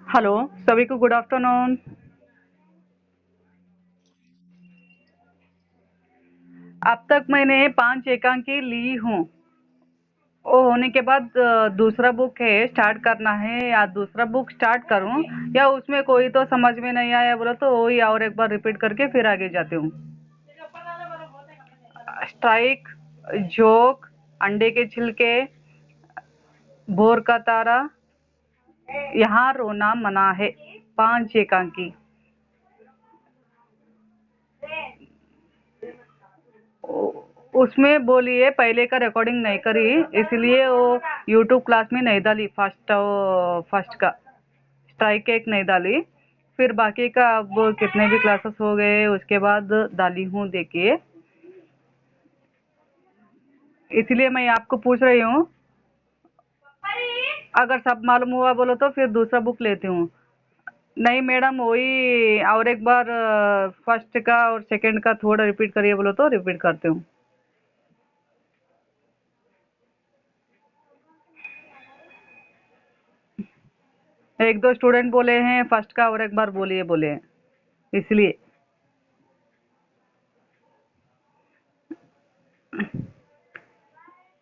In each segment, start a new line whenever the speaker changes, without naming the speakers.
Hello, सभी को good afternoon. अब तक मैंने 5 एकांकी ली हूँ। वो होने के बाद दूसरा बुक है स्टार्ट करना है, या दूसरा बुक स्टार्ट करूँ या उसमें कोई तो समझ में नहीं आया बोला तो वही और एक बार रिपीट करके फिर आगे जाती हूँ। स्ट्राइक, जोक, अंडे के छिलके, भोर का तारा, यहाँ रोना मना है। 5 एकांकी। उसमें बोलिए पहले का रिकॉर्डिंग नहीं करी, इसलिए वो यूट्यूब क्लास में नहीं डाली। फर्स्ट फर्स्ट का स्ट्राइक एक नहीं डाली। फिर बाकी का अब कितने भी क्लासेस हो गए उसके बाद डाली हूँ, देखिए। इसलिए मैं आपको पूछ रही हूँ। अगर सब मालूम हुआ बोलो तो फिर दूसरा बुक लेती हूँ। नहीं मैडम, वही और एक बार फर्स्ट का और सेकंड का थोड़ा रिपीट करिए बोलो तो रिपीट करती हूँ। एक दो स्टूडेंट बोले हैं फर्स्ट का और एक बार बोलिए बोले हैं, इसलिए।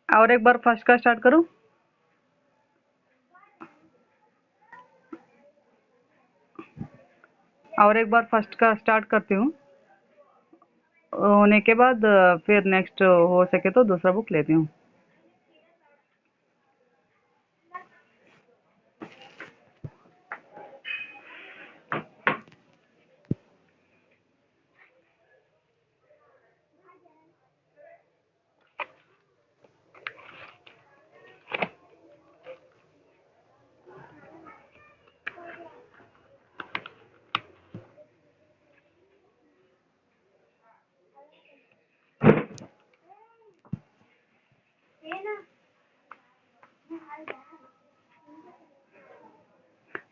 और एक बार फर्स्ट का स्टार्ट करूँ। और एक बार फर्स्ट का स्टार्ट करती हूँ। होने के बाद फिर नेक्स्ट हो सके तो दूसरा बुक लेती हूँ।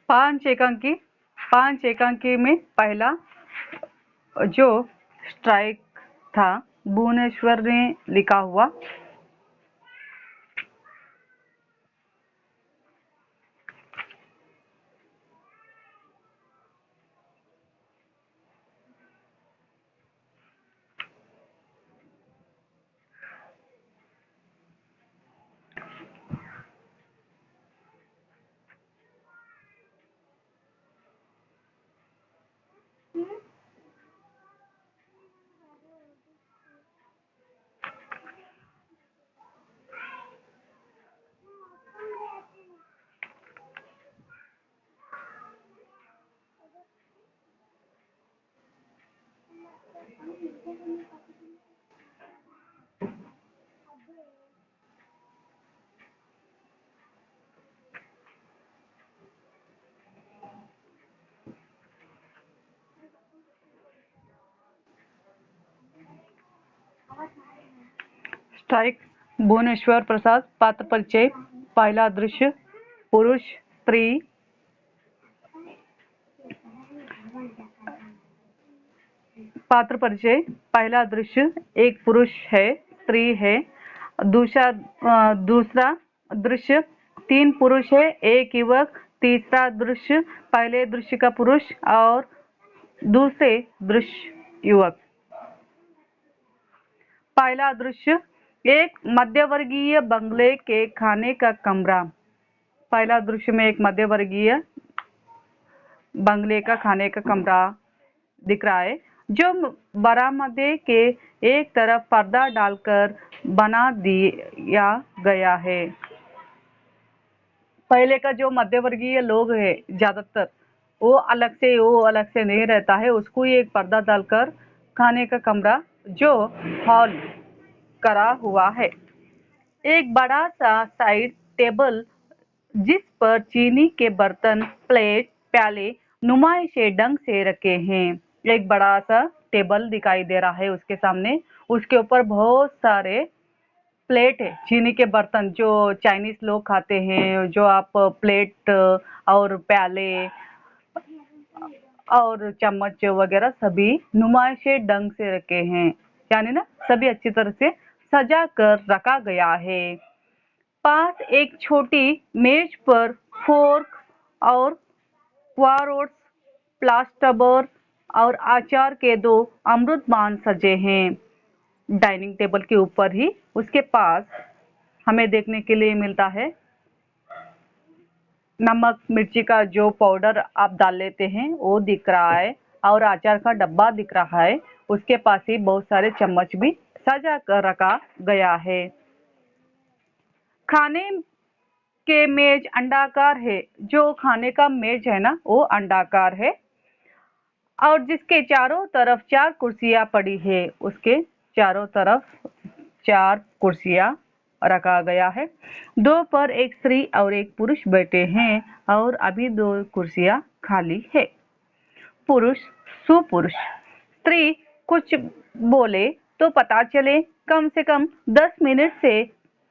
पांच एकांकी। पांच एकांकी में पहला जो स्ट्राइक था, भुवनेश्वर ने लिखा हुआ। स्ट्राइक, भुवनेश्वर प्रसाद। पात्र परिचय, पहला दृश्य, पुरुष, स्त्री। पात्र परिचय, पहला दृश्य, एक पुरुष है, स्त्री है। दूसरा दृश्य, तीन पुरुष है, एक युवक। तीसरा दृश्य, पहले दृश्य का पुरुष और दूसरे दृश्य युवक। पहला दृश्य, एक मध्यवर्गीय बंगले के खाने का कमरा। पहला दृश्य में एक मध्यवर्गीय बंगले का खाने का कमरा दिख रहा है, जो बरामदे के एक तरफ पर्दा डालकर बना दिया गया है। पहले का जो मध्यवर्गीय लोग है ज्यादातर, वो अलग से नहीं रहता है, उसको ही एक पर्दा डालकर खाने का कमरा जो हॉल करा हुआ है। एक बड़ा सा साइड टेबल जिस पर चीनी के बर्तन, प्लेट, प्याले नुमाइशे ढंग से रखे हैं। एक बड़ा सा टेबल दिखाई दे रहा है उसके सामने। उसके ऊपर बहुत सारे प्लेट है, चीनी के बर्तन जो चाइनीज लोग खाते हैं, जो आप प्लेट और प्याले और चम्मच वगैरह सभी नुमाइशे ढंग से रखे हैं, यानी ना सभी अच्छी तरह से सजा कर रखा गया है। पास एक छोटी मेज पर फोर्क और अखबारोट्स, प्लास्टबर और आचार के 2 अमृतमान सजे हैं। डाइनिंग टेबल के ऊपर ही उसके पास हमें देखने के लिए मिलता है नमक मिर्ची का जो पाउडर आप डाल लेते हैं वो दिख रहा है, और अचार का डब्बा दिख रहा है। उसके पास ही बहुत सारे चम्मच भी सजा कर रखा गया है। खाने के मेज अंडाकार है। जो खाने का मेज है ना वो अंडाकार है, और जिसके चारों तरफ 4 कुर्सियां पड़ी है। उसके चारों तरफ 4 कुर्सियां रखा गया है। 2 पर एक स्त्री और एक पुरुष बैठे हैं, और अभी 2 कुर्सियां खाली है। पुरुष सुपुरुष। स्त्री कुछ बोले तो पता चले कम से कम 10 मिनट से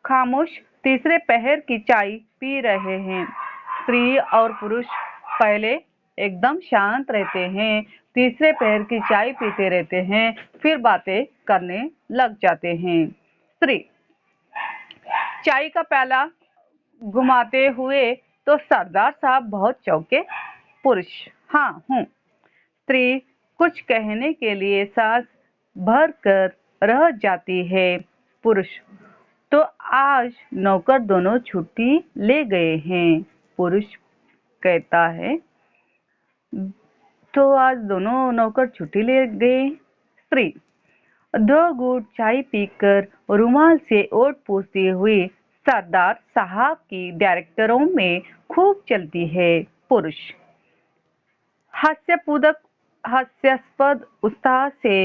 खामोश तीसरे पहर की चाय पी रहे हैं। स्त्री और पुरुष पहले एकदम शांत रहते हैं, तीसरे पहर की चाय पीते रहते हैं, फिर बातें करने लग जाते हैं। स्त्री चाय का प्याला घुमाते हुए तो सरदार साहब बहुत चौंके। पुरुष हाँ हूँ। स्त्री कुछ कहने के लिए सांस भर कर रह जाती है। पुरुष तो आज नौकर दोनों छुट्टी ले गए हैं। पुरुष कहता है तो आज दोनों नौकर छुट्टी ले गए। स्त्री 2 घूंट चाय पीकर रुमाल से ओट पोंछती हुई सरदार साहब की डायरेक्टरों में खूब चलती है। पुरुष हास्यास्पद उत्साह से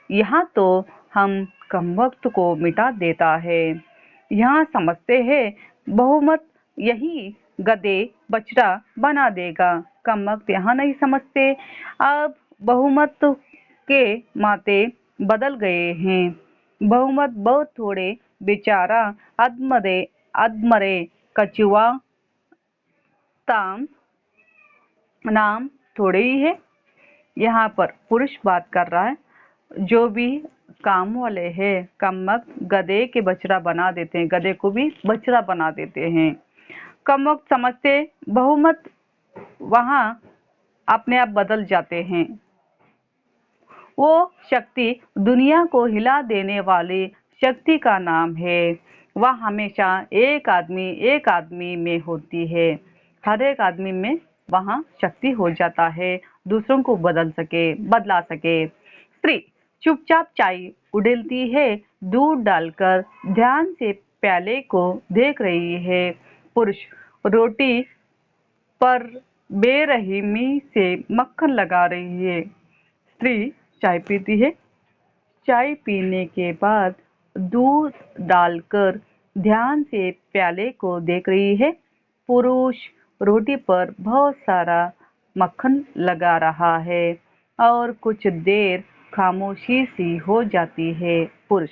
यहाँ तो हम कमबख्त को मिटा देता है। यहाँ समझते हैं बहुमत यही गधे बछड़ा बना देगा। कमबख्त यहाँ नहीं समझते अब बहुमत के माते बदल गए हैं। बहुमत बहुत थोड़े बेचारा अधमरे कछुआ ताम नाम थोड़े ही है। यहाँ पर पुरुष बात कर रहा है। जो भी काम वाले हैं कमबख्त गधे के बछड़ा बना देते हैं, गधे को भी बछड़ा बना देते हैं। कमबख्त समझते बहुमत वहाँ अपने आप बदल जाते हैं। वो शक्ति दुनिया को हिला देने वाली शक्ति का नाम है। वह हमेशा एक आदमी में होती है। हर एक आदमी में वहाँ शक्ति हो जाता है, दूसरों को बदला सके। स्त्री चुपचाप चाय उड़ेलती है, दूध डालकर ध्यान से प्याले को देख रही है। पुरुष रोटी पर बेरहमी से मक्खन लगा रही है। स्त्री चाय पीती है। चाय पीने के बाद दूध डालकर ध्यान से प्याले को देख रही है। पुरुष रोटी पर बहुत सारा मक्खन लगा रहा है, और कुछ देर खामोशी सी हो जाती है। पुरुष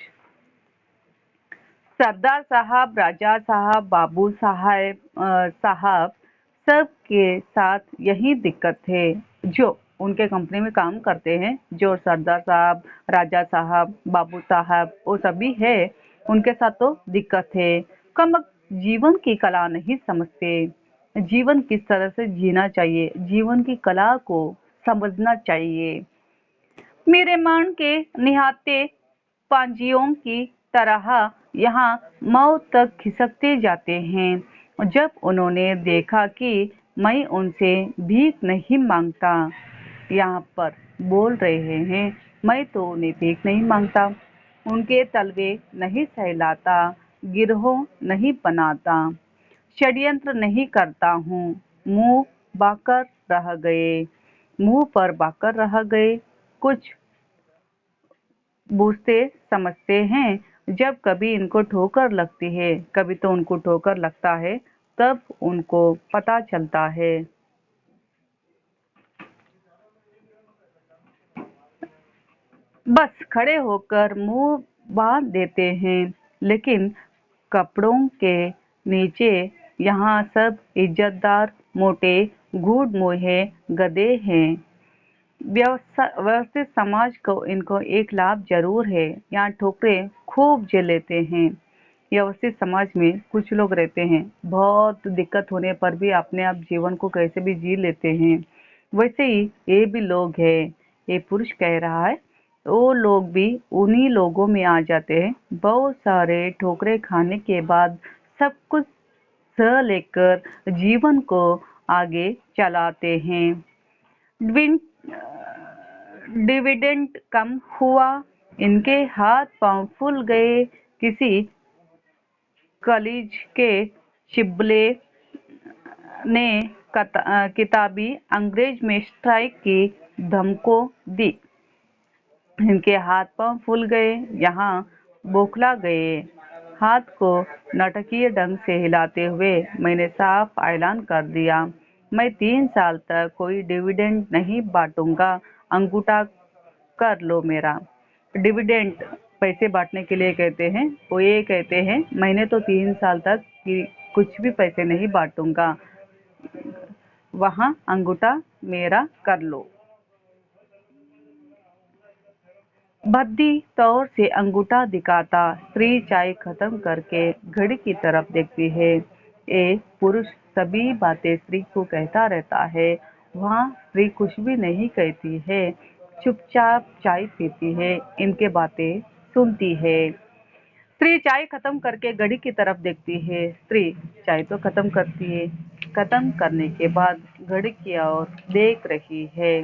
सरदार साहब, राजा साहब, बाबू साहब सबके साथ यही दिक्कत है। जो उनके कंपनी में काम करते हैं, जो सरदार साहब, राजा साहब, बाबू साहब वो सभी है, उनके साथ तो दिक्कत है। कमबख्त जीवन की कला नहीं समझते। जीवन किस तरह से जीना चाहिए, जीवन की कला को समझना चाहिए। मेरे मान के निहाते पांजियों की तरह यहाँ मौत तक खिसकते जाते हैं। जब उन्होंने देखा कि मैं उनसे भीख नहीं मांगता, यहाँ पर बोल रहे हैं मैं तो उन्हें भीख नहीं मांगता, उनके तलवे नहीं सहलाता, गिरोह नहीं बनाता, षड्यंत्र नहीं करता हूँ। मुंह पर बाकर रह गए। कुछ बूझते समझते हैं। जब कभी इनको ठोकर लगती है, कभी तो उनको ठोकर लगता है, तब उनको पता चलता है। बस खड़े होकर मुंह बांध देते हैं। लेकिन कपड़ों के नीचे यहाँ सब इज्जतदार, मोटे, गूढ़ मोहे गधे हैं। व्यवस्थित समाज को इनको एक लाभ जरूर है, यहाँ ठोकरें खूब झेल लेते हैं। व्यवस्थित समाज में कुछ लोग रहते हैं, बहुत दिक्कत होने पर भी अपने आप जीवन को कैसे भी जी लेते हैं। वैसे ही ये भी लोग हैं, ये पुरुष कह रहा है। वो लोग भी उन्हीं लोगों में आ जाते हैं। बहुत सारे ठोकरें खाने के बाद सब कुछ सह लेकर जीवन को आगे चलाते हैं। डिविडेंड कम हुआ, इनके हाथ पांव फूल गए। किसी कॉलेज के चिबले ने किताबी अंग्रेज में स्ट्राइक की धमको दी। इनके हाथ पांव फूल गए, यहाँ बौखला गए। हाथ को नाटकीय ढंग से हिलाते हुए मैंने साफ ऐलान कर दिया, मैं 3 साल तक कोई डिविडेंड नहीं बांटूंगा। अंगूठा कर लो मेरा। डिविडेंड पैसे बांटने के लिए कहते हैं। वो ये कहते हैं, मैंने तो 3 साल तक कुछ भी पैसे नहीं बांटूंगा। वहाँ अंगूठा मेरा कर लो। भद्दी तौर से अंगूठा दिखाता स्त्री चाय खत्म करके घड़ी की तरफ देखती है। ये पुरुष सभी बातें स्त्री को कहता रहता है। वहाँ स्त्री कुछ भी नहीं कहती है, चुपचाप चाय पीती है, इनके बातें सुनती है। स्त्री चाय खत्म करके घड़ी की तरफ देखती है। स्त्री चाय तो खत्म करती है, खत्म करने के बाद घड़ी की ओर देख रही है।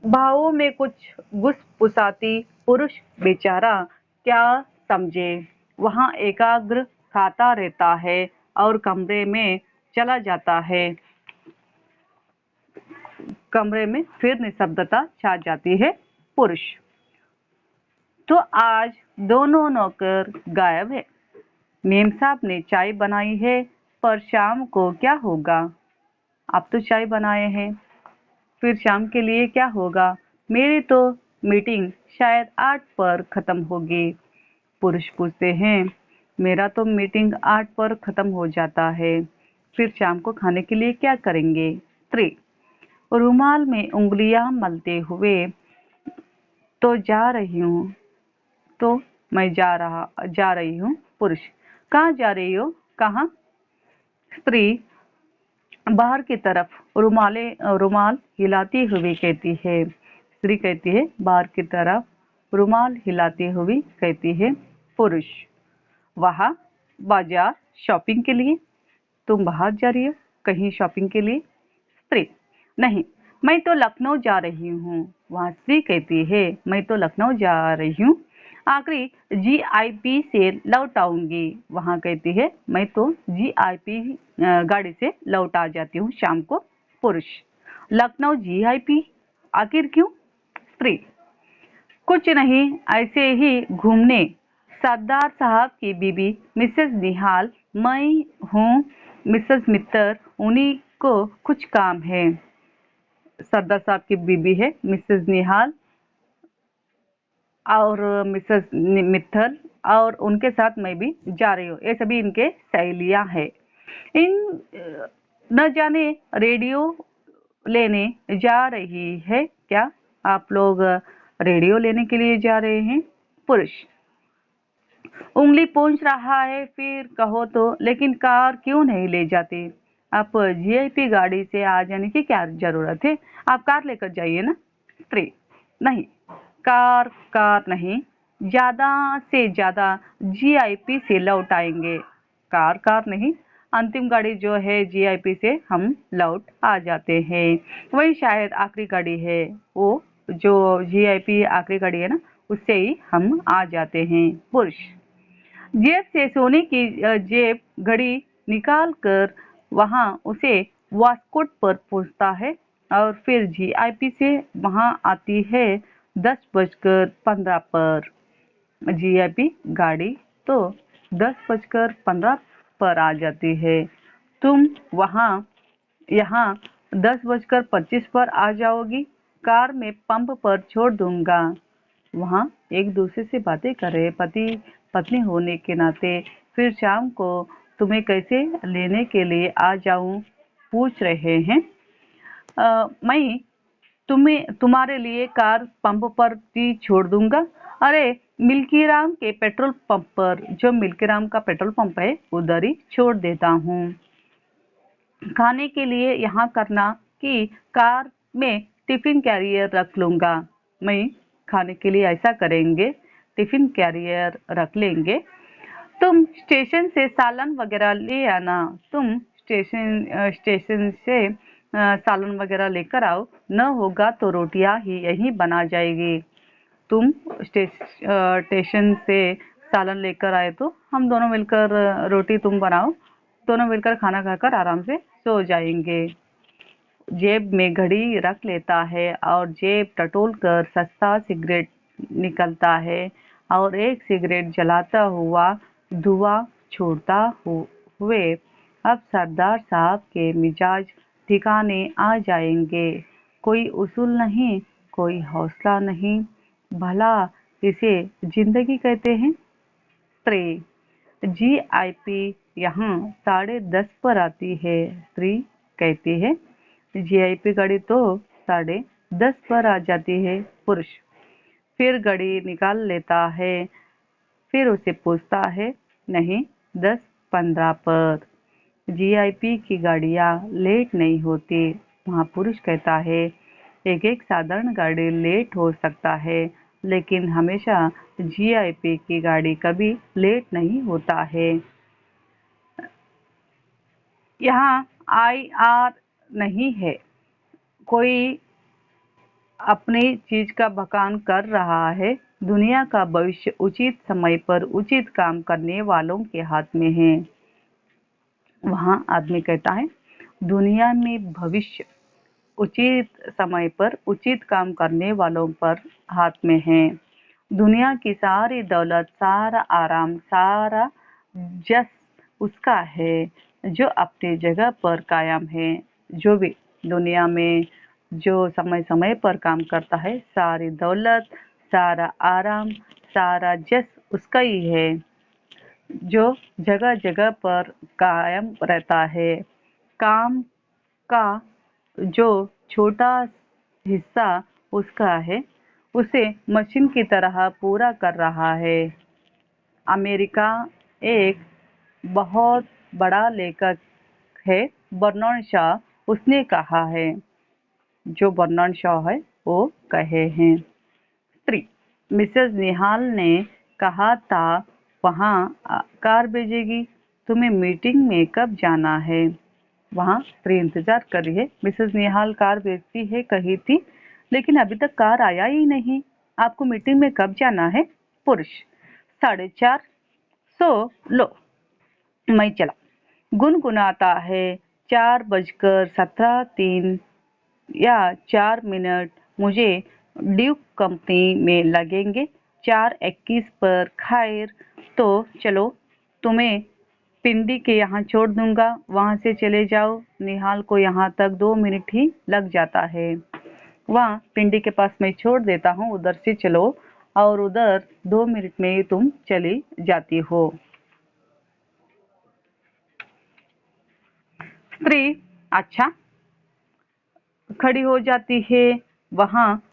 भावों में कुछ घुसपुसाती पुरुष बेचारा क्या समझे। वहाँ एकाग्र खाता रहता है और कमरे में चला जाता है। कमरे में फिर निशब्दता छा जाती है। पुरुष तो आज दोनों नौकर गायब है। मेम साहब ने चाय बनाई है, पर शाम को क्या होगा? आप तो चाय बनाए हैं, फिर शाम के लिए क्या होगा? मेरी तो मीटिंग शायद 8 पर खत्म होगी। पुरुष पूछते हैं, मेरा तो मीटिंग 8 पर खत्म हो जाता है, फिर शाम को खाने के लिए क्या करेंगे? स्त्री रुमाल में उंगलियां मलते हुए, तो जा रही हूँ, तो मैं जा रही हूँ। पुरुष कहाँ जा रही हो? कहाँ? स्त्री बाहर की तरफ रुमाल हिलाती हुई कहती है। स्त्री कहती है, बाहर की तरफ रुमाल हिलाती हुई कहती है। पुरुष वहाँ बाजार शॉपिंग के लिए। तुम बाहर जा रही हो कहीं शॉपिंग के लिए? स्त्री नहीं, मैं तो लखनऊ जा रही हूँ। वहाँ स्त्री कहती है, मैं तो लखनऊ जा रही हूँ, आखिरी जीआईपी से लौट आऊंगी। वहाँ कहती है, मैं तो जीआईपी गाड़ी से लौट आ जाती हूँ शाम को। पुरुष लखनऊ जीआईपी आखिर क्यों? स्त्री कुछ नहीं, ऐसे ही घूमने। सरदार साहब की बीबी मिसेस निहाल, मैं हूँ मिसेस मित्तर, उन्हीं को कुछ काम है। सरदार साहब की बीबी है मिसेस निहाल और मिसेस मित्तल, और उनके साथ मैं भी जा रही हूँ। ये सभी इनके सहेलियां हैं। इन न जाने रेडियो लेने जा रही है क्या? आप लोग रेडियो लेने के लिए जा रहे हैं? पुरुष उंगली पूछ रहा है, फिर कहो तो, लेकिन कार क्यों नहीं ले जाते? आप जीआईपी गाड़ी से आ जाने की क्या जरूरत है? आप कार लेकर जाइए ना। स्त्री नहीं, कार नहीं, ज्यादा से ज्यादा जीआईपी से लौट आएंगे। कार नहीं, अंतिम गाड़ी जो है जीआईपी से हम लौट आ जाते हैं। वही शायद आखिरी गाड़ी है, वो जो जीआईपी आखिरी गाड़ी है ना, उससे ही हम आ जाते हैं। पुरुष जेब से सोने की जेब घड़ी निकाल कर वहां उसे वास्कोट पर पहुंचता है और फिर जीआईपी से वहां आती है 10:15 पर। जीआईपी गाड़ी तो 10:15 पर आ जाती है। तुम वहां यहाँ 10:25 पर आ जाओगी। कार में पंप पर छोड़ दूंगा। वहाँ एक दूसरे से बातें कर रहे पति पत्नी होने के नाते। फिर शाम को तुम्हें कैसे लेने के लिए आ जाऊं पूछ रहे हैं। मैं तुम्हारे लिए कार पंप पर ही छोड़ दूंगा। अरे मिल्की राम के पेट्रोल पंप पर, जो मिल्की राम का पेट्रोल पंप है उधर ही छोड़ देता हूँ। खाने के लिए यहाँ करना कि कार में टिफिन कैरियर रख लूंगा। मैं खाने के लिए ऐसा करेंगे, टिफिन कैरियर रख लेंगे। तुम स्टेशन से सालन वगैरह ले आना। तुम स्टेशन से सालन वगैरह लेकर आओ। न होगा तो रोटियां ही यहीं बना जाएगी। तुम स्टेशन से सालन लेकर आए तो हम दोनों मिलकर रोटी तुम बनाओ, दोनों मिलकर खाना खाकर आराम से सो जाएंगे। जेब में घड़ी रख लेता है और जेब टटोल कर सस्ता सिगरेट निकलता है और एक सिगरेट जलाता हुआ धुआं छोड़ता हुए अब सरदार साहब के मिजाज ठिकाने आ जाएंगे। कोई उसूल नहीं, कोई हौसला नहीं, भला इसे जिंदगी कहते हैं। स्त्री, जीआईपी यहाँ 10:30 पर आती है। स्त्री कहती है, जीआईपी गाड़ी तो 10:30 पर आ जाती है। पुरुष फिर घड़ी निकाल लेता है, फिर उसे पूछता है, नहीं 10:15 पर। जीआईपी की गाड़ियाँ लेट नहीं होती। वहाँ पुरुष कहता है, एक साधारण गाड़ी लेट हो सकता है, लेकिन हमेशा जीआईपी की गाड़ी कभी लेट नहीं होता है। यहाँ आईआर नहीं है। कोई अपनी चीज का बखान कर रहा है। दुनिया का भविष्य उचित समय पर उचित काम करने वालों के हाथ में है। वहाँ आदमी कहता है, दुनिया में भविष्य उचित समय पर उचित काम करने वालों पर हाथ में है। दुनिया की सारी दौलत, सारा आराम, सारा जस उसका है जो अपनी जगह पर कायम है। जो भी दुनिया में जो समय समय पर काम करता है, सारी दौलत, सारा आराम, सारा जस उसका ही है, जो जगह जगह पर कायम रहता है। काम का जो छोटा हिस्सा उसका है, उसे मशीन की तरह पूरा कर रहा है। अमेरिका एक बहुत बड़ा लेखक है, बर्नार्ड शॉ, उसने कहा है। जो बर्नार्ड शॉ है वो कहे हैं। स्त्री, मिसेस निहाल ने कहा था वहाँ कार भेजेगी। तुम्हें मीटिंग में कब जाना है? वहाँ स्त्री इंतजार कर रही है। मिसेस निहाल कार भेजती है कही थी, लेकिन अभी तक कार आया ही नहीं। आपको मीटिंग में कब जाना है? पुरुष, 4:30। लो, मैं चला। गुनगुनाता है, 4:17 या 4 मिनट मुझे ड्यूक कंपनी में लगेंगे। 4:21 पर। खैर तो चलो, तुम्हें पिंडी के यहाँ छोड़ दूंगा, वहां से चले जाओ। निहाल को यहाँ तक 2 मिनट ही लग जाता है। वहाँ पिंडी के पास मैं छोड़ देता हूँ, उधर से चलो, और उधर 2 मिनट में ही तुम चली जाती हो। स्त्री, अच्छा, खड़ी हो जाती है। वहाँ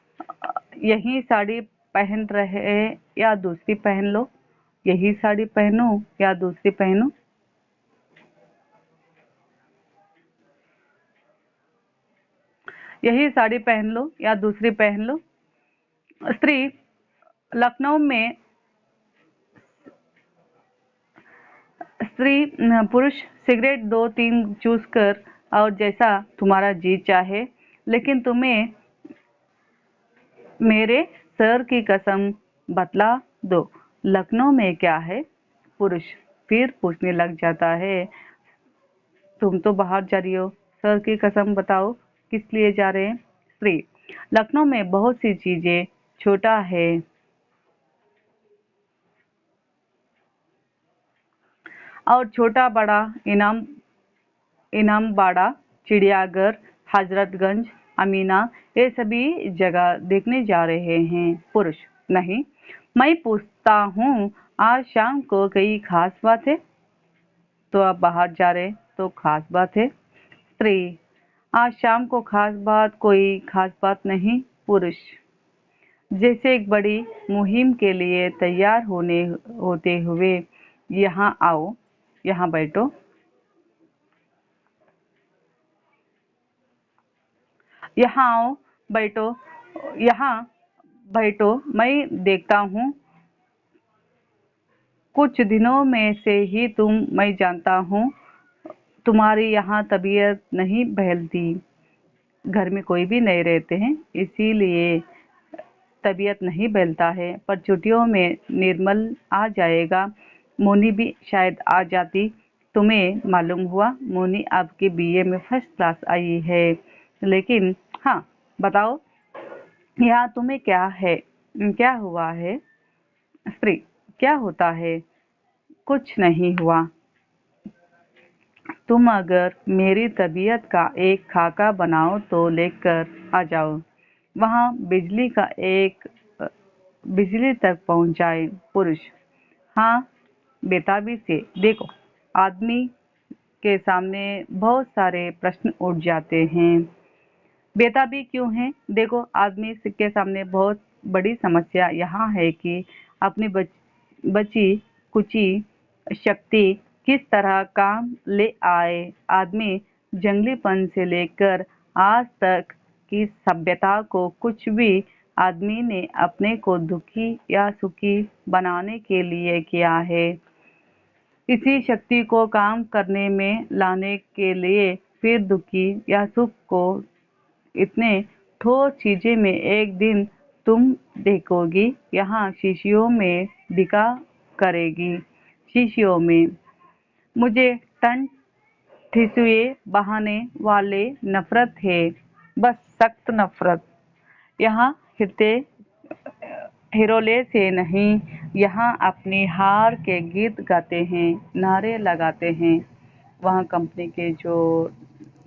यही साड़ी पहन रहे या दूसरी पहन लो? यही साड़ी पहनो या दूसरी पहनो? यही साड़ी पहन लो या दूसरी पहन लो? स्त्री, लखनऊ में पुरुष, सिगरेट 2-3 चूस कर और जैसा तुम्हारा जी चाहे, लेकिन तुम्हें मेरे सर की कसम बतला दो, लखनऊ में क्या है? पुरुष फिर पूछने लग जाता है, तुम तो बाहर जा रही हो, सर की कसम बताओ किस लिए जा रहे हैं? स्त्री, लखनऊ में बहुत सी चीजें छोटा है और छोटा बड़ा, इनामबाड़ा, चिड़ियाघर, हजरतगंज, अमीना, ये सभी जगह देखने जा रहे हैं। पुरुष, नहीं, मैं पूछता हूँ आज शाम को कोई खास बात है? तो आप बाहर जा रहे तो खास बात है। स्त्री, आज शाम को खास बात, कोई खास बात नहीं। पुरुष, जैसे एक बड़ी मुहिम के लिए तैयार होते हुए। यहाँ आओ, यहाँ बैठो, यहाँ आओ, बैठो, यहाँ बैठो। मैं देखता हूँ कुछ दिनों में से ही मैं जानता हूँ तुम्हारी यहाँ तबीयत नहीं बहलती। घर में कोई भी नहीं रहते हैं, इसीलिए तबीयत नहीं बहलता है। पर छुट्टियों में निर्मल आ जाएगा। मोनी भी शायद आ जाती। तुम्हें मालूम हुआ मोनी आपके बीए में फर्स्ट क्लास आई है। लेकिन हाँ, बताओ, यहाँ तुम्हें क्या है, क्या हुआ है? स्त्री, क्या होता है? कुछ नहीं हुआ। तुम अगर मेरी तबीयत का एक खाका बनाओ तो लेकर आ जाओ। वहाँ बिजली तक पहुँचाए। पुरुष, हाँ, बेताबी से। देखो, आदमी के सामने बहुत सारे प्रश्न उठ जाते हैं। बेताबी क्यों है? देखो, आदमी के सामने बहुत बड़ी समस्या यहाँ है कि अपनी बची कुची शक्ति किस तरह काम ले आए। आदमी जंगलीपन से लेकर आज तक की सभ्यता को कुछ भी आदमी ने अपने को दुखी या सुखी बनाने के लिए किया है। इसी शक्ति को काम करने में लाने के लिए फिर दुखी या सुख को इतने ठोस चीजें में एक दिन तुम देखोगी। यहाँ शीशियों में बिका करेगी। शीशियों में मुझे टन ठिसुए बहाने वाले नफरत है, बस सख्त नफरत। यहाँ हिरते हिरोले से नहीं, यहाँ अपनी हार के गीत गाते हैं, नारे लगाते हैं। वहाँ कंपनी के जो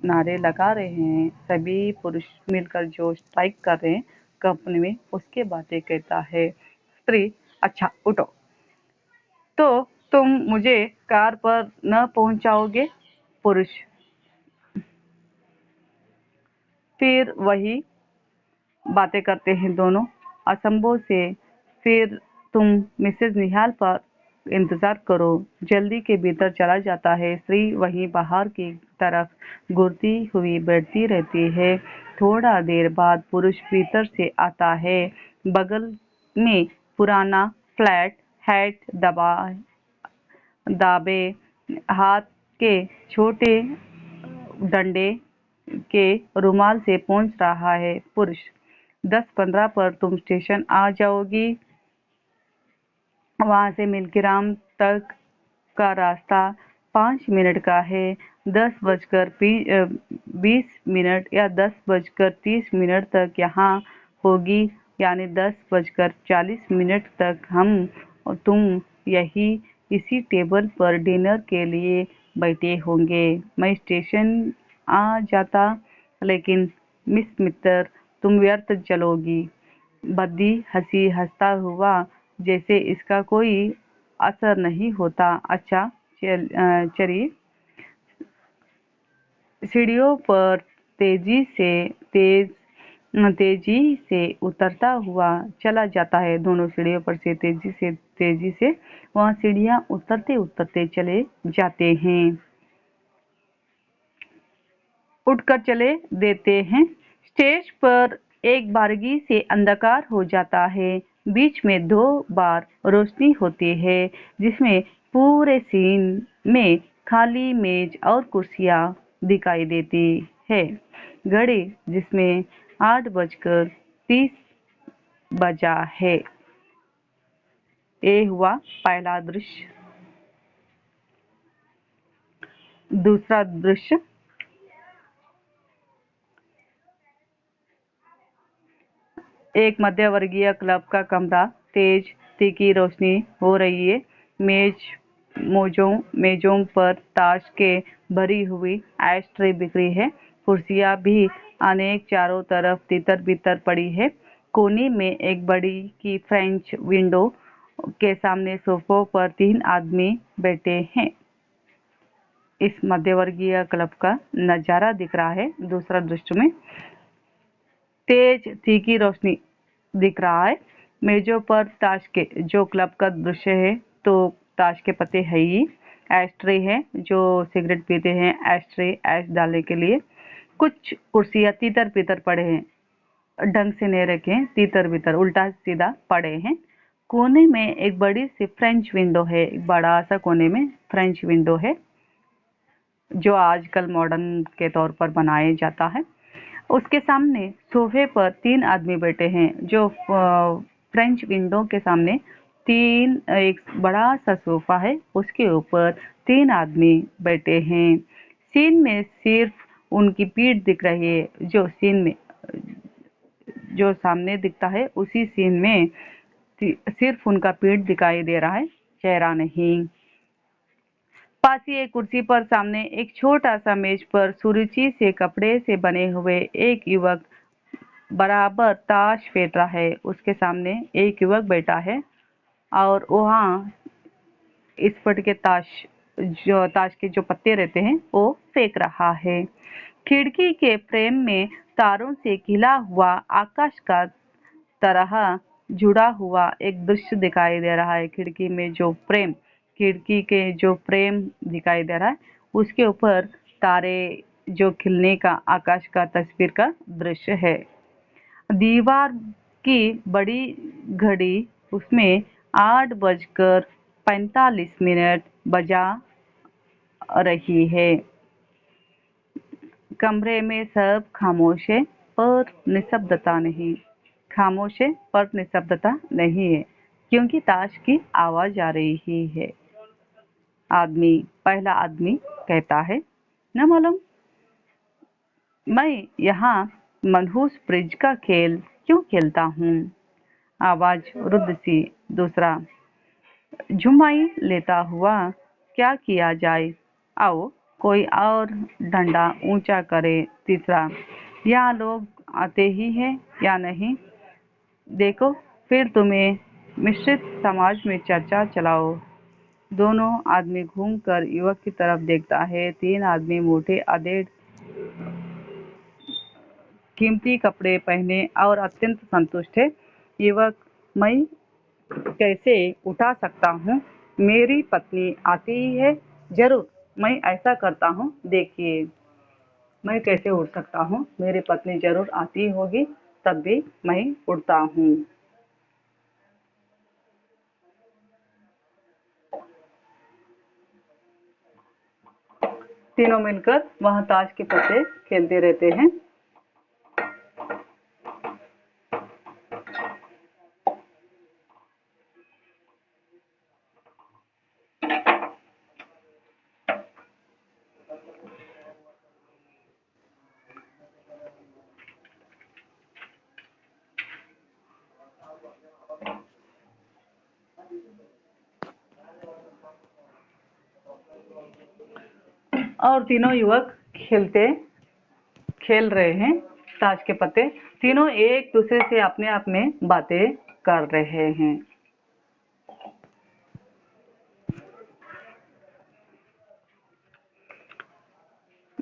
नारे लगा रहे हैं, सभी पुरुष मिलकर जो स्ट्राइक कर रहे हैं कंपनी में, उसके बातें कहता है। स्त्री, अच्छा उठो, तो तुम मुझे कार पर न पहुंचाओगे? पुरुष, फिर वही बातें करते हैं दोनों असंभव से। फिर तुम मिसेज निहाल पर इंतजार करो। जल्दी के भीतर चला जाता है। स्त्री वहीं बाहर की तरफ घूरती हुई बैठती रहती है। थोड़ा देर बाद पुरुष भीतर से आता है। बगल में पुराना फ्लैट हैट दाबे हाथ के छोटे डंडे के रुमाल से पहुंच रहा है। पुरुष, 10:15 पर तुम स्टेशन आ जाओगी। वहां से मिल्कीराम तक का रास्ता 5 मिनट का है। 10:20 या 10:30 तक यहाँ होगी, यानी 10:40 तक हम और तुम यही इसी टेबल पर डिनर के लिए बैठे होंगे। मैं स्टेशन आ जाता, लेकिन मिस मित्तर, तुम व्यर्थ चलोगी। बद्दी हंसी हंसता हुआ, जैसे इसका कोई असर नहीं होता। अच्छा, चलिए। सीढ़ियों पर तेजी से उतरता हुआ चला जाता है। दोनों सीढ़ियों पर से तेजी से वहाँ सीढ़ियाँ उतरते उतरते चले जाते हैं। उठकर चले देते हैं। स्टेज पर एक बारगी से अंधकार हो जाता है। बीच में 2 बार रोशनी होती है, जिसमें पूरे सीन में खाली मेज और कुर्सियां दिखाई देती है। घड़ी जिसमें 8:30 बजा है। ये हुआ पहला दृश्य। दूसरा दृश्य, एक मध्यवर्गीय क्लब का कमरा। तेज तीखी रोशनी हो रही है। मेजों पर ताश के भरी हुई एशट्रे बिखरी है। कुर्सियां भी अनेक चारों तरफ तितर बितर पड़ी है। कोने में एक बड़ी की फ्रेंच विंडो के सामने सोफों पर 3 आदमी बैठे हैं। इस मध्यवर्गीय क्लब का नजारा दिख रहा है दूसरा दृश्य में। तेज तीखी रोशनी दिख रहा है। मेजों पर ताश के जो क्लब का दृश्य है, तो ताश के पत्ते है ही। एस्ट्रे है, जो सिगरेट पीते हैं, एस्ट्रे ऐश डालने के लिए। कुछ कुर्सियां तीतर बीतर पड़े हैं, ढंग से नहीं रखे, तीतर बीतर उल्टा सीधा पड़े हैं। कोने में एक बड़ी सी फ्रेंच विंडो है, एक बड़ा सा कोने में फ्रेंच विंडो है, जो आजकल मॉडर्न के तौर पर बनाया जाता है। उसके सामने सोफे पर 3 आदमी बैठे हैं, जो फ्रेंच विंडो के सामने एक बड़ा सा सोफा है, उसके ऊपर 3 आदमी बैठे हैं। सीन में सिर्फ उनकी पीठ दिख रही है, जो सीन में जो सामने दिखता है, उसी सीन में सिर्फ उनका पीठ दिखाई दे रहा है, चेहरा नहीं। पास ही एक कुर्सी पर सामने एक छोटा सा मेज पर सुरुचि से कपड़े से बने हुए एक युवक बराबर ताश फेंट रहा है। उसके सामने एक युवक बैठा है और वहाँ इस पट के ताश के जो पत्ते रहते हैं वो फेंक रहा है। खिड़की के फ्रेम में तारों से खिला हुआ आकाश का तरह जुड़ा हुआ एक दृश्य दिखाई दे रहा है। खिड़की के जो फ्रेम दिखाई दे रहा है, उसके ऊपर तारे जो खिलने का आकाश का तस्वीर का दृश्य है। दीवार की बड़ी घड़ी उसमें 8:45 बजा रही है। कमरे में सब खामोश है, पर निस्तब्धता नहीं। खामोश है पर निस्तब्धता नहीं है, क्योंकि ताश की आवाज आ रही है। पहला आदमी कहता है, न मालूम मैं यहाँ मनहूस ब्रिज का खेल क्यों खेलता हूँ। आवाज रुद्ध सी। दूसरा, झुमाई लेता हुआ क्या किया जाए, आओ कोई और डंडा ऊंचा करे। तीसरा, यहाँ लोग आते ही हैं या नहीं, देखो फिर तुम्हें मिश्रित समाज में चर्चा चलाओ। दोनों आदमी घूमकर युवक की तरफ देखता है। 3 आदमी मोटे अधेड़ कीमती कपड़े पहने और अत्यंत संतुष्ट है। युवक, मैं कैसे उठा सकता हूँ, मेरी पत्नी आती ही है। जरूर मैं ऐसा करता हूँ, देखिए मैं कैसे उठ सकता हूँ, मेरी पत्नी जरूर आती होगी, तब भी मैं उठता हूँ। तीनों मिलकर वहाँ ताश के पत्ते खेलते रहते हैं। और तीनों युवक खेल रहे हैं ताश के पत्ते। तीनों एक दूसरे से अपने आप में बातें कर रहे हैं।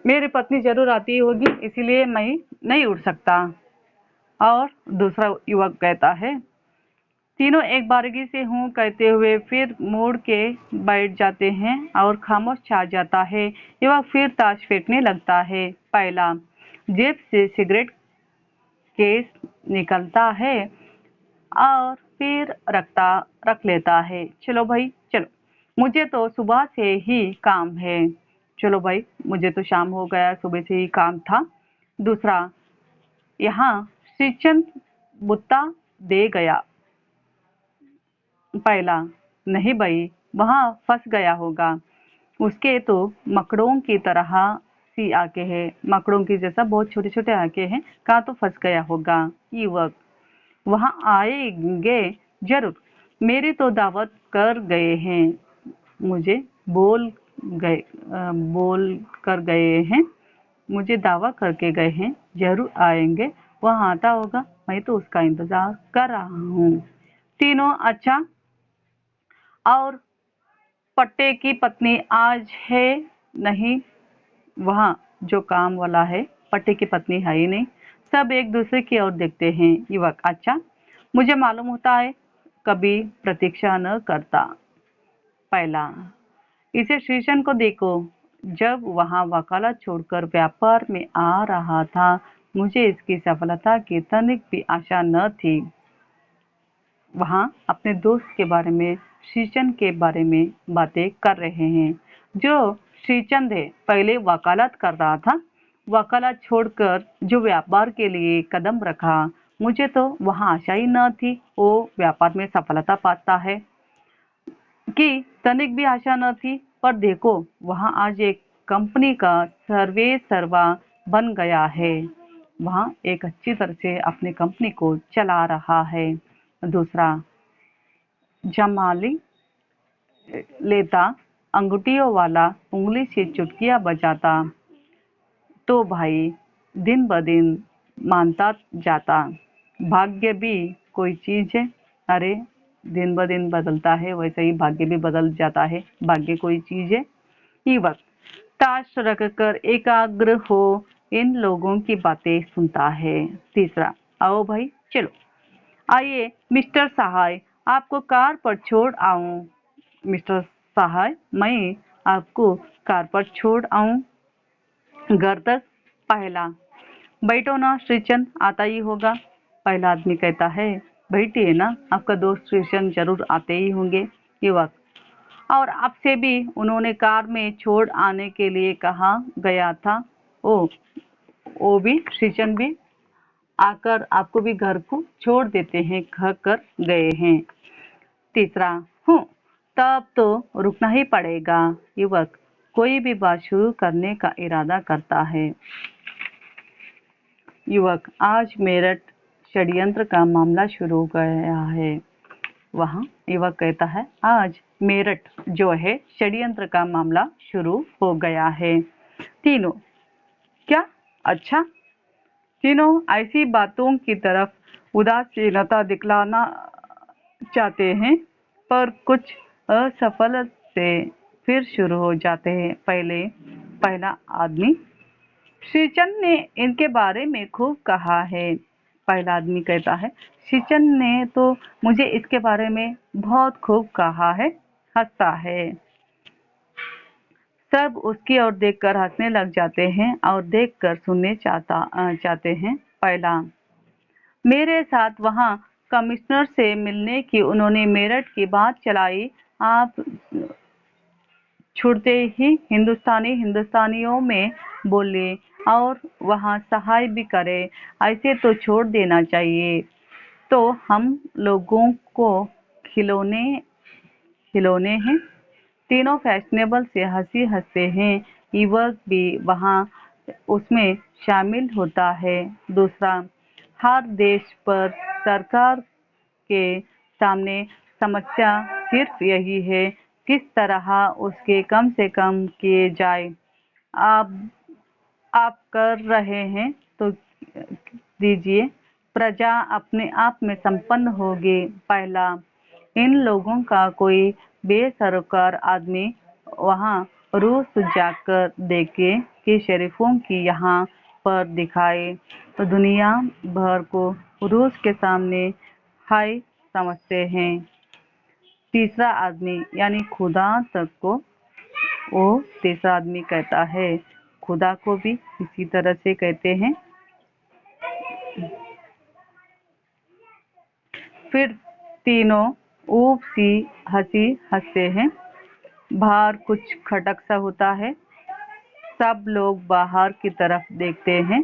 मेरी पत्नी जरूर आती होगी, इसीलिए मैं नहीं उठ सकता। और दूसरा युवक कहता है, तीनों एक बारगी से हूँ कहते हुए फिर मुड़ के बैठ जाते हैं और खामोश छा जाता है। युवक फिर ताश फेंकने लगता है। पहला, जेब से सिगरेट केस निकलता है और फिर रख लेता है। चलो भाई चलो, मुझे तो सुबह से ही काम है। चलो भाई, मुझे तो शाम हो गया, सुबह से ही काम था। दूसरा, यहाँ श्रीचंद बुत्ता दे गया। पहला, नहीं भाई, वहाँ फंस गया होगा, उसके तो मकड़ों की तरह सी आंखें हैं, मकड़ों की जैसा बहुत छोटे छोटे आंखें हैं, कहाँ तो फंस गया होगा। युवक, वहाँ आएंगे जरूर, मेरी तो दावत कर गए हैं, मुझे बोल कर गए हैं, मुझे दावा करके गए हैं, जरूर आएंगे, वहाँ आता होगा, मैं तो उसका इंतजार कर रहा हूँ। तीनों, अच्छा, और पट्टे की पत्नी आज है नहीं वहाँ, जो काम वाला है, पट्टे की पत्नी है ही नहीं। सब एक दूसरे की ओर देखते हैं। युवक, अच्छा, मुझे मालूम होता है कभी प्रतीक्षा न करता। पहला, इसे श्रीशन को देखो। जब वहाँ वकालत छोड़कर व्यापार में आ रहा था, मुझे इसकी सफलता की तनिक भी आशा न थी। वहाँ अपने दोस्त के बारे में, श्रीचंद के बारे में बातें कर रहे हैं। जो श्रीचंद है, पहले वकालत कर रहा था, वकालत छोड़कर जो व्यापार के लिए कदम रखा, मुझे तो वहाँ आशा ही न थी वो व्यापार में सफलता पाता है, कि तनिक भी आशा न थी। पर देखो, वहाँ आज एक कंपनी का सर्वे सर्वा बन गया है। वहाँ एक अच्छी तरह से अपनी कंपनी को चला रहा है। दूसरा, जमाली लेता, अंगूठियों वाला उंगली से चुटकियां बजाता, तो भाई दिन ब दिन मानता जाता। भाग्य भी कोई चीज है। अरे, दिन ब दिन बदलता है, वैसे ही भाग्य भी बदल जाता है। भाग्य कोई चीज है। युवक ताश रखकर एकाग्र हो इन लोगों की बातें सुनता है। तीसरा, आओ भाई चलो, आइए मिस्टर सहाय, आपको कार पर छोड़ आऊं। मिस्टर सहाय, मैं आपको कार पर छोड़ आऊं घर तक? पहला, बैठो ना श्रीचंद, आता ही होगा। पहला आदमी कहता है, बैठिए ना, आपका दोस्त श्रीचंद जरूर आते ही होंगे। युवक, और आपसे भी उन्होंने कार में छोड़ आने के लिए कहा गया था। ओ, वो भी श्रीचंद भी आकर आपको भी घर को छोड़ देते हैं, कह कर गए हैं। तीसरा, हूँ, तब तो रुकना ही पड़ेगा। युवक कोई भी बात शुरू करने का इरादा करता है। युवक, आज मेरठ षड्यंत्र का मामला शुरू हो गया है। वहाँ युवक कहता है, आज मेरठ जो है षड्यंत्र का मामला शुरू हो गया है। तीनों, क्या? अच्छा। तीनों ऐसी बातों की तरफ उदासीनता दिखलाना चाहते हैं, पर कुछ असफल से फिर शुरू हो जाते हैं। पहला आदमी, श्रीचंद ने इनके बारे में खूब कहा है। पहला आदमी कहता है, श्रीचंद ने तो मुझे इसके बारे में बहुत खूब कहा है। हंसता है। सब उसकी ओर देखकर हंसने लग जाते हैं और देखकर सुनने चाहते हैं। पहला, मेरे साथ वहाँ कमिश्नर से मिलने की उन्होंने मेरठ की बात चलाई। आप छुड़ते ही हिंदुस्तानियों में बोले और वहाँ सहाय भी करे। ऐसे तो छोड़ देना चाहिए। तो हम लोगों को खिलौने खिलौने हैं। तीनों फैशनेबल से हंसी हंसते हैं। युवक भी वहाँ उसमें शामिल होता है। दूसरा, हर देश पर सरकार के सामने समस्या सिर्फ यही है, किस तरह उसके कम से कम किए जाए। आप आप कर रहे हैं तो दीजिए, प्रजा अपने आप में संपन्न होगी। पहला, इन लोगों का कोई बेसरोकार आदमी वहाँ रूस जाकर देखे कि शरीफों की यहाँ पर दिखाए तो दुनिया भर को रूस के सामने हाय समझते हैं। तीसरा आदमी यानी खुदा तक को, वो तीसरा आदमी कहता है, खुदा को भी इसी तरह से कहते हैं। फिर तीनों ऊब सी हंसी हंसते हैं। बाहर कुछ खटक सा होता है। सब लोग बाहर की तरफ देखते हैं।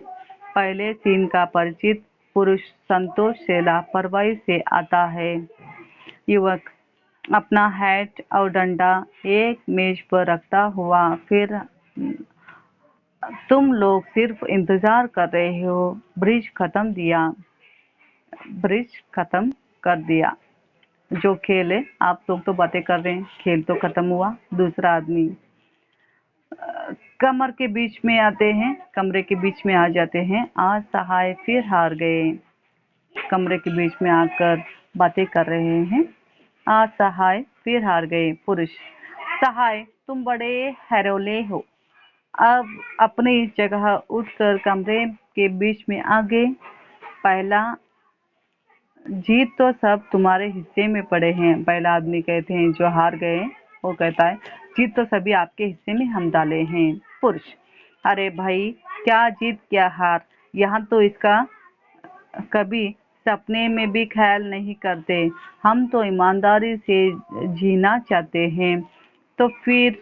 पहले सीन का परिचित पुरुष संतोष से लापरवाही से आता है। युवक अपना हैट और डंडा एक मेज पर रखता हुआ, फिर, तुम लोग सिर्फ इंतजार कर रहे हो, ब्रिज खत्म कर दिया। जो खेल है, आप लोग तो बातें कर रहे हैं, खेल तो खत्म हुआ। दूसरा आदमी कमरे के बीच में आ जाते हैं। आज सहाय फिर हार गए। कमरे के बीच में आकर बातें कर रहे हैं। आज सहाय फिर हार गए। पुरुष, सहाय तुम बड़े हैरोले हो। अब अपनी जगह उठकर कमरे के बीच में आ गए। पहला जीत तो सब तुम्हारे हिस्से में पड़े हैं। पहला आदमी कहते हैं जो हार गए, वो कहता है जीत तो सभी आपके हिस्से में हम डाले हैं। पुरुष, अरे भाई, क्या जीत क्या हार, यहाँ तो इसका कभी सपने में भी ख्याल नहीं करते। हम तो ईमानदारी से जीना चाहते हैं। तो फिर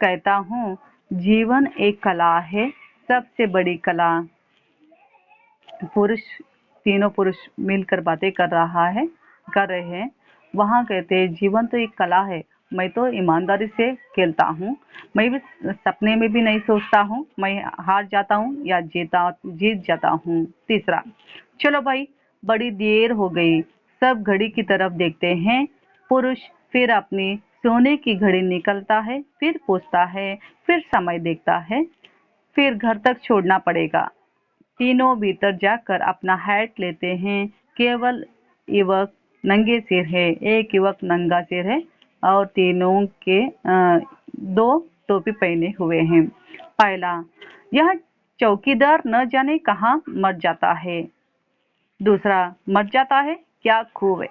कहता हूँ, जीवन एक कला है, सबसे बड़ी कला। पुरुष, तीनों पुरुष मिलकर बातें कर रहे हैं। वहाँ कहते हैं जीवन तो एक कला है, मैं तो ईमानदारी से खेलता हूँ। मैं भी सपने में भी नहीं सोचता हूँ मैं हार जाता हूँ या जीत जाता हूँ। तीसरा, चलो भाई, बड़ी देर हो गई, सब घड़ी की तरफ देखते हैं। पुरुष फिर अपनी सोने की घड़ी निकलता है, फिर पूछता है, फिर समय देखता है, फिर घर तक छोड़ना पड़ेगा। तीनों भीतर जाकर अपना हैट लेते हैं। केवल युवक नंगे सिर है। एक युवक नंगा सिर है और तीनों के दो टोपी पहने हुए हैं। पहला, यह चौकीदार न जाने कहाँ मर जाता है। दूसरा, मर जाता है, क्या खूब है।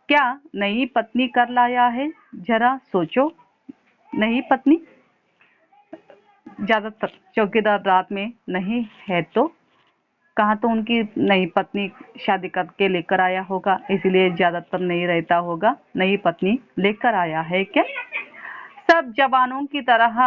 क्या नई पत्नी कर लाया है, जरा सोचो। नई पत्नी, ज्यादातर चौकीदार रात में नहीं है तो कहाँ तो उनकी नई पत्नी शादी करके लेकर आया होगा, इसलिए ज्यादातर नहीं रहता होगा। नई पत्नी लेकर आया है क्या। सब जवानों की तरह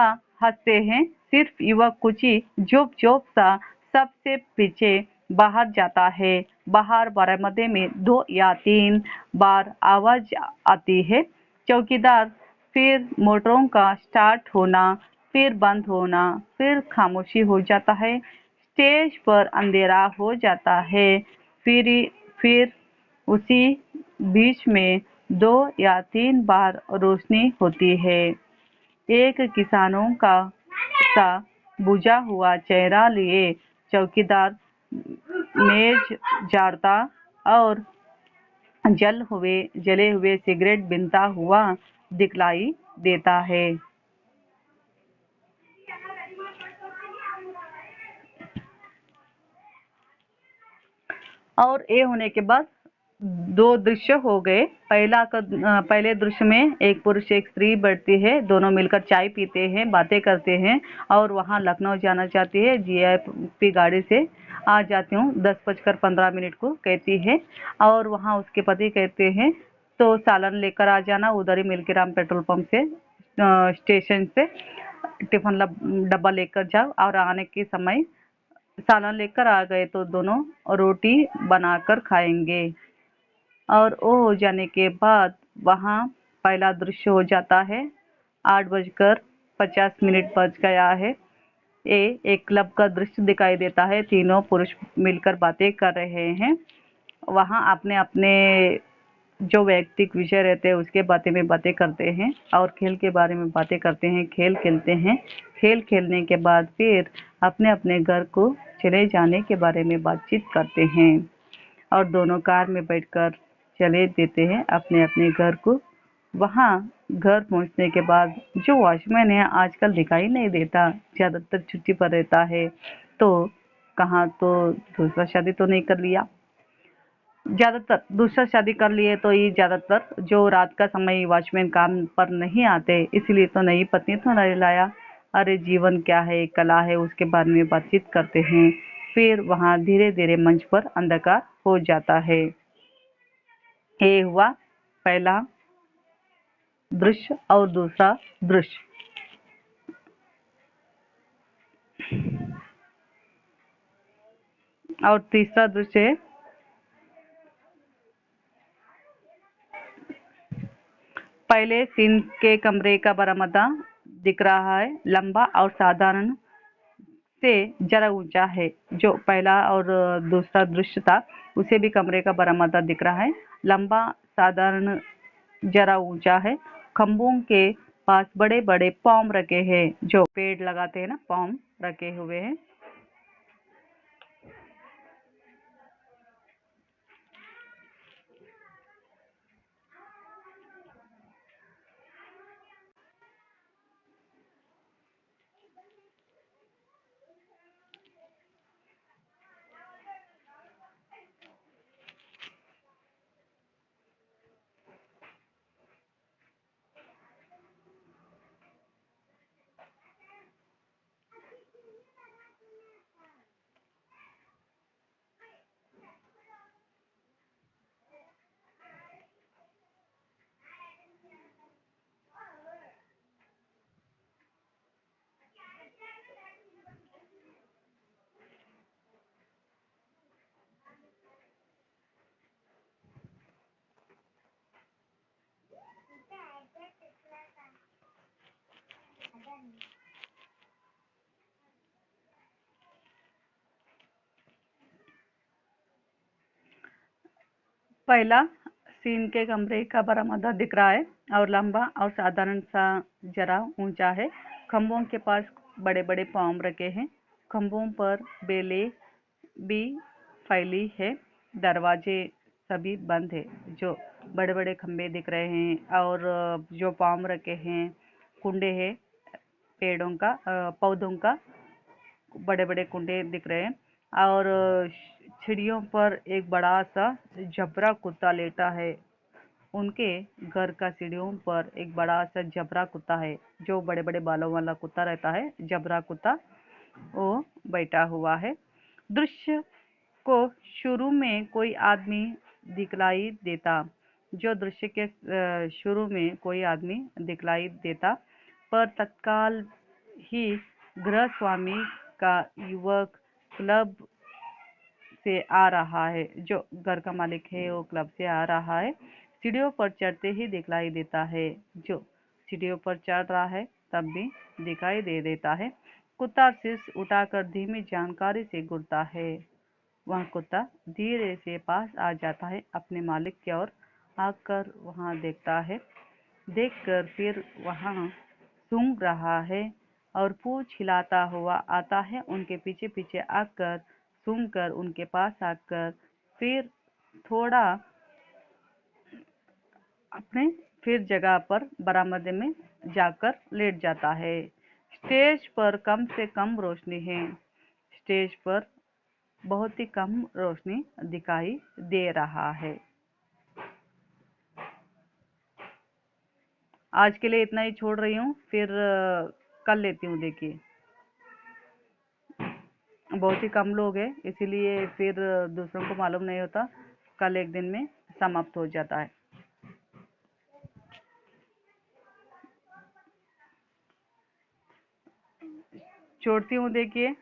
हंसते हैं, सिर्फ युवक कुछ ही जोप जोप सा सबसे पीछे बाहर जाता है। बाहर बरामदे में 2 या 3 बार आवाज आती है। चौकीदार, फिर मोटरों का स्टार्ट होना, फिर बंद होना, फिर खामोशी हो जाता है। स्टेज पर अंधेरा हो जाता है। फिर फिर उसी बीच में 2 या 3 बार रोशनी होती है। एक किसानों का सा बुझा हुआ चेहरा लिए चौकीदार मेज झाड़ता और जले हुए सिगरेट बीनता हुआ दिखलाई देता है। और ये होने के बाद 2 दृश्य हो गए। पहले दृश्य में एक पुरुष एक स्त्री बैठती है, दोनों मिलकर चाय पीते हैं, बातें करते हैं और वहाँ लखनऊ जाना चाहती है। जीआईपी गाड़ी से आ जाती हूँ 10:15 को कहती है और वहाँ उसके पति कहते हैं तो सालन लेकर आ जाना उधर ही मिल्कीराम पेट्रोल पंप से, स्टेशन से टिफिन डब्बा लेकर जाओ और आने के समय सालन लेकर आ गए तो दोनों रोटी बनाकर खाएंगे। और वो हो जाने के बाद वहाँ पहला दृश्य हो जाता है। 8:50 बज गया है। ये एक क्लब का दृश्य दिखाई देता है। तीनों पुरुष मिलकर बातें कर रहे हैं। वहाँ अपने अपने जो वैयक्तिक विषय रहते हैं उसके बारे में बातें करते हैं और खेल के बारे में बातें करते हैं, खेल खेलते हैं। खेल खेलने के बाद फिर अपने अपने घर को चले जाने के बारे में बातचीत करते हैं और दोनों कार में बैठकर चले देते हैं अपने अपने घर को। वहाँ घर पहुँचने के बाद जो वॉचमैन है आजकल दिखाई नहीं देता, ज़्यादातर छुट्टी पर रहता है। तो कहाँ तो दूसरा शादी तो नहीं कर लिया। ज़्यादातर दूसरा शादी कर लिए तो ये ज़्यादातर जो रात का समय वॉचमैन काम पर नहीं आते, इसलिए तो नई पत्नी तो नहीं लाया। अरे जीवन क्या है, एक कला है, उसके बारे में बातचीत करते हैं। फिर वहाँ धीरे धीरे मंच पर अंधकार हो जाता है। ये हुआ पहला दृश्य और दूसरा दृश्य। और तीसरा दृश्य है, पहले सीन के कमरे का बरामदा दिख रहा है, लंबा और साधारण से जरा ऊंचा है। जो पहला और दूसरा दृश्य था उसे भी कमरे का बरामदा दिख रहा है, लंबा, साधारण, जरा ऊंचा है। खंभों के पास बड़े बड़े पॉम रखे हैं, जो पेड़ लगाते हैं ना, पॉम रखे हुए हैं। पहला सीन के कमरे का बरामदा दिख रहा है और लंबा और साधारण सा जरा ऊंचा है। खंभों के पास बड़े बड़े पाम रखे हैं। खंभों पर बेलें भी फैली है। दरवाजे सभी बंद है। जो बड़े बड़े खंभे दिख रहे हैं और जो पाम रखे हैं, कुंडे हैं पेड़ों का, पौधों का बड़े बड़े कुंडे दिख रहे हैं और सीढ़ियों पर एक बड़ा सा जबरा कुत्ता लेटा है। उनके घर का सीढ़ियों पर एक बड़ा सा जबरा कुत्ता है, जो बड़े बड़े बालों वाला कुत्ता रहता है, जबरा कुत्ता, वो बैठा हुआ है। दृश्य को शुरू में कोई आदमी दिखलाई देता, जो दृश्य के शुरू में कोई आदमी दिखलाई देता, पर तत्काल ही गृह स्वामी का युवक क्लब से आ रहा है। जो घर का मालिक है वो क्लब से आ रहा है। सीढ़ियों पर चढ़ते ही दिखलाई देता है। जो सीढ़ियों पर चढ़ रहा है तब भी दिखाई दे देता है। कुत्ता शीर्ष उठाकर धीमी जानकारी से घूरता है। वह कुत्ता धीरे से पास आ जाता है, अपने मालिक की ओर आकर वहां देखता है। देखकर फिर वहां सूंघ रहा है और पूंछ हिलाता हुआ आता है। उनके पीछे पीछे आकर सूंघकर उनके पास आकर फिर थोड़ा अपने फिर जगह पर बरामदे में जाकर लेट जाता है। स्टेज पर कम से कम रोशनी है। स्टेज पर बहुत ही कम रोशनी दिखाई दे रहा है। आज के लिए इतना ही छोड़ रही हूँ, फिर कल लेती हूँ। देखिए बहुत ही कम लोग हैं, इसीलिए फिर दूसरों को मालूम नहीं होता। कल एक दिन में समाप्त हो जाता है। छोड़ती हूँ। देखिए